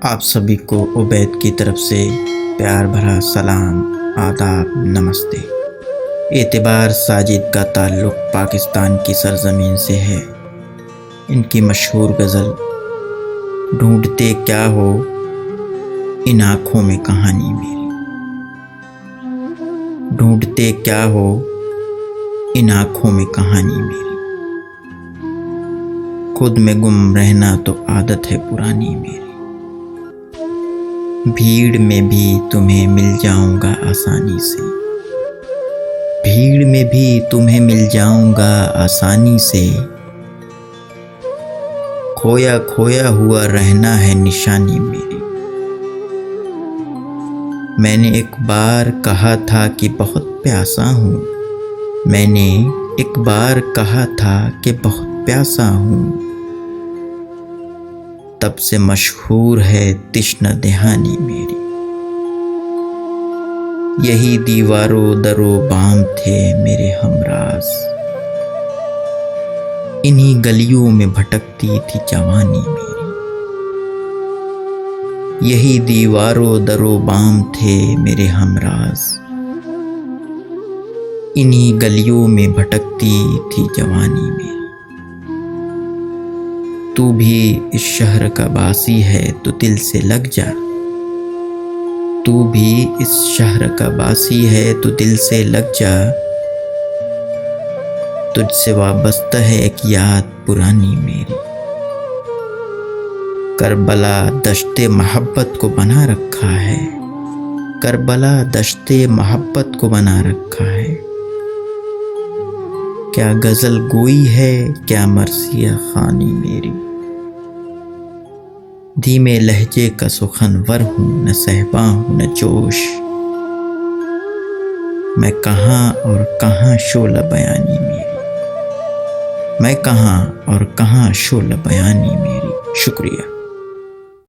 آپ سبھی کو عبید کی طرف سے پیار بھرا سلام، آداب، نمستے۔ اعتبار ساجد کا تعلق پاکستان کی سرزمین سے ہے۔ ان کی مشہور غزل ڈھونڈتے کیا ہو ان آنکھوں میں کہانی میری، ڈھونڈتے کیا ہو ان آنکھوں میں کہانی میری، خود میں گم رہنا تو عادت ہے پرانی میری، بھیڑ میں بھی تمہیں مل جاؤں گا آسانی سے، بھیڑ میں بھی تمہیں مل جاؤں گا آسانی سے، کھویا کھویا ہوا رہنا ہے نشانی میری، میں نے ایک بار کہا تھا کہ بہت پیاسا ہوں، میں نے ایک بار کہا تھا کہ بہت پیاسا ہوں، تب سے مشہور ہے تشنہ دہانی میری، یہی دیوار و در و بام تھے میرے ہمراز، انہی گلیوں میں بھٹکتی تھی جوانی میری، یہی دیوار و در و بام تھے میرے ہمراز، انہی گلیوں میں بھٹکتی تھی جوانی میری، تو بھی اس شہر کا باسی ہے تو دل سے لگ جا، تو بھی اس شہر کا باسی ہے تو دل سے لگ جا، تجھ سے وابستہ ہے ایک یاد پرانی میری، کربلا دشت محبت کو بنا رکھا ہے، کربلا دشت محبت کو بنا رکھا ہے، کیا غزل گوئی ہے کیا مرثیہ خوانی میری، دھیمے لہجے کا سخنور ہوں نہ صہبا ہوں نہ جوش، میں کہاں اور کہاں شعلہ بیانی میری، میں کہاں اور کہاں شعلہ بیانی میری۔ شکریہ۔